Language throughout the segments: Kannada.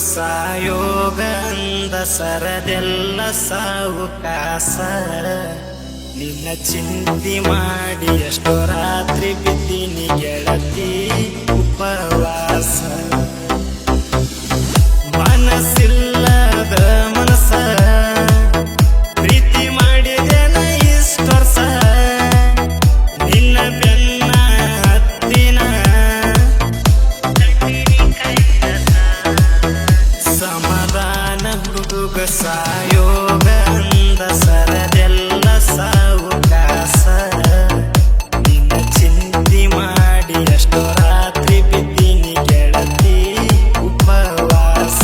ಸಾಯೋಗಂದ ಸರದೆಲ್ಲ ಸಾವುಕಾಸ ನಿನ್ನ ಚಿಂತಿ ಮಾಡಿ ಎಷ್ಟೋ ರಾತ್ರಿ ಬಿದ್ದೀನಿ ಗೆಳತಿ ಉಪವಾಸ ಮನಸ್ಸಿಲ್ಲದ ಮನಸ್ಸ ಪ್ರೀತಿ ಮಾಡಿದೇನ ಇಷ್ಟ ವರ್ಷ ನಿನ್ನ ಬೆನ್ನ ಹತ್ತಿನ ಸಮಾಧಾನ ಹುಡುಗ ಸಾಯೋಗ ಅಂದ ಸರದೆಲ್ಲ ಸಾವುಕಾಸ ನಿನ್ನ ಚಿಂತಿ ಮಾಡಿ ಎಷ್ಟೋ ರಾತ್ರಿ ಬಿದ್ದೀನಿ ಗೆಳತಿ ಉಪವಾಸ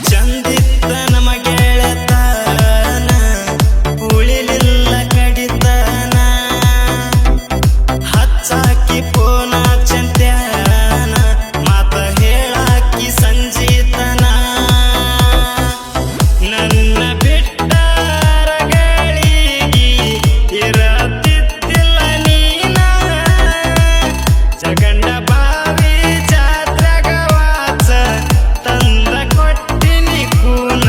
ಚಂದಿತ್ತ ನಮ ಗೆಳತನ ಉಳಿಲಿಲ್ಲ ಕಡಿತನ ಹಚ್ಚಾಕಿ ಪೋನ ಚಂತ್ಯಾನ ಮಾತ ಹೇಳಾಕಿ ಸಂಜೀತನ ನನ್ನ ಬಿಟ್ಟಾರ ಗಳಿಗಿ ಇರತಿದ್ದಿಲ್ಲ ನೀನ ಜಗಂಡ ಬಾವಿ ಜಾತ್ರೆಗ ವಾಚ ತಂದ ಕೊಟ್ಟಿನಿ ಕೂನ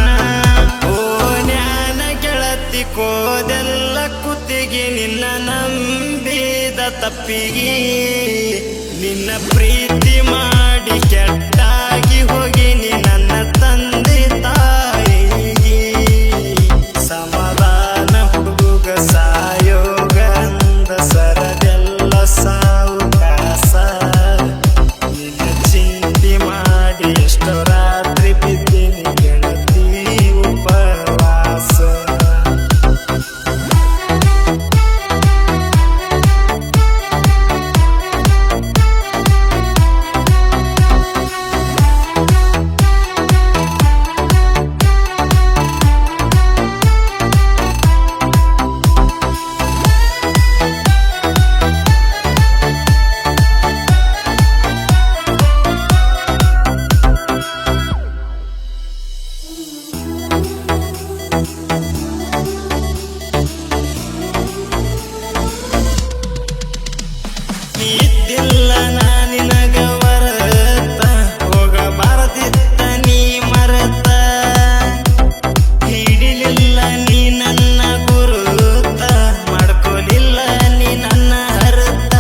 ಓನ್ಯಾನ ಗೆಳತಿ ಕೋದೆಲ್ಲ ಕುತ್ತಿಗೆ ನಿನ್ನ ನಂಬಿದ ತಪ್ಪಿಗೆ ನಿನ್ನ ಪ್ರೀತಿ ಮಾಡಿ ಕೆಟ್ಟಾಗಿ ಹೋಗಿನಿ ನನ್ನ ತಂದೆ ತಾಯಿಗೆ ಸಮಾಧಾನ ಹುಡುಗ ಸಾಯೋಗ ಅಂದ ಸರದೆಲ್ಲ ಸಾವುಕಾಸ ನಿನ್ನ ಚಿಂತಿ ಮಾಡಿ ಎಷ್ಟೋ ರಾತ್ರಿ ಬಿದ್ದೀನಿ ಗೆಳತಿ ಉಪವಾಸ ಇದ್ದಿಲ್ಲ ನಾನಿನಗ ವರತ ಹೋಗಬಾರದಿತ್ತ ನೀ ಮರತ ಹಿಡಿಲಿಲ್ಲ ನೀ ನನ್ನ ಗುರುತ ಮಾಡ್ಕೊಲಿಲ್ಲ ನೀ ನನ್ನ ಹರತ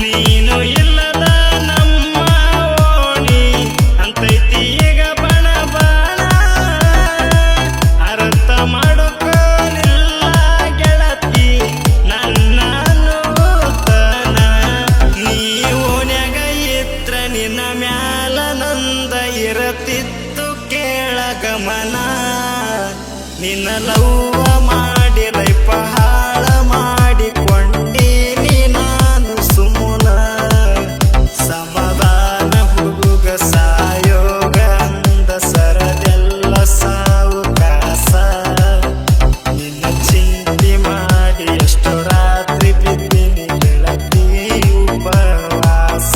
ನೀನು ಇಲ್ಲದ ನಮ್ಮ ಓಣಿ ಅಂತೈತಿ ಈಗ ಬಣ ಬಣ ಅರ್ಥ ಮಾಡ್ಕೊಲಿಲ್ಲ ಗೆಳತಿ ನನ್ನ ನೂತನ ನೀ ಓಣ್ಯಾಗ ಇದ್ರ ನಿನ್ನ ಮ್ಯಾಲ ನಂದ ಇರತಿತ್ತು ಕೇಳ ಗಮನ ನಿನ್ನ ಲವ್ವ ಮಾಡಿ ಲೈಫ ಹಾಳ ಮಾಡಿಕೊಂಡೀನಿ ನಾನು ಸುಮ್ಮನ ಸಮಾಧಾನ ಹುಡುಗ ಸಾಯೋಗ ಅಂದ ಸರದೆಲ್ಲ ಸಾವುಕಾಸ ನಿನ್ನ ಚಿಂತಿ ಮಾಡಿ ಎಷ್ಟೋ ರಾತ್ರಿ ಬಿದ್ದೀನಿ ಗೆಳತಿ ಉಪವಾಸ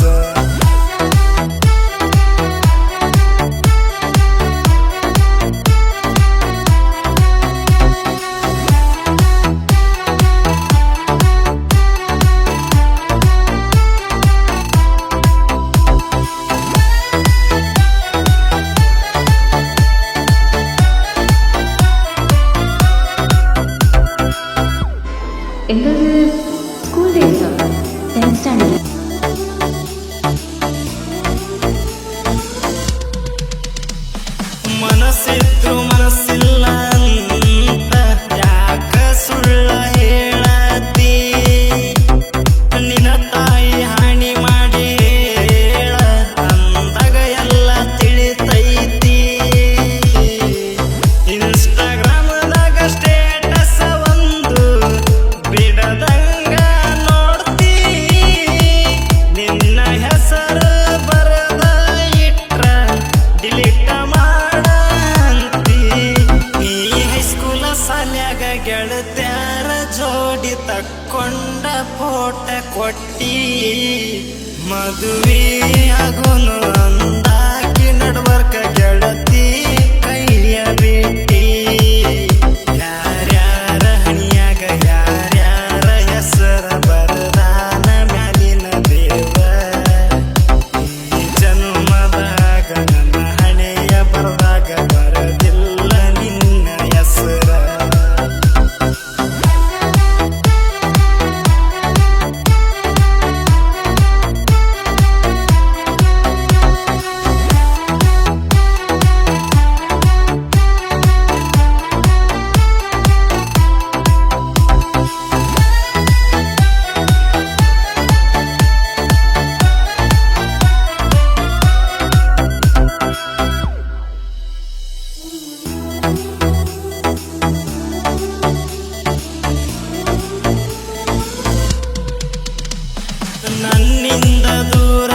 ಒಟ್ಟ ಕೊಟ್ಟಿ ಮದುವೆ ಆಗೋನು ಅಂದಾಕಿ ನಡ್ವರ್ಕ ಗೆಳತಿ ಕೈಯ ಬಿಟ್ಟಿ ಯಾರ್ಯಾರ ಹಣಿಯಾಗ ಯಾರ್ಯಾರ ಹೆಸರ ಬರದಾನ ಮ್ಯಾಲಿನ ದೇವ ಈ ಜನ್ಮದಾಗ ನನ್ನ ಹಣೆಯ ಬರದಾಗ ಬರದಿಲ್ಲ ನಿನ್ನ ಹೆಸರ ನನ್ನಿಂದ ದೂರ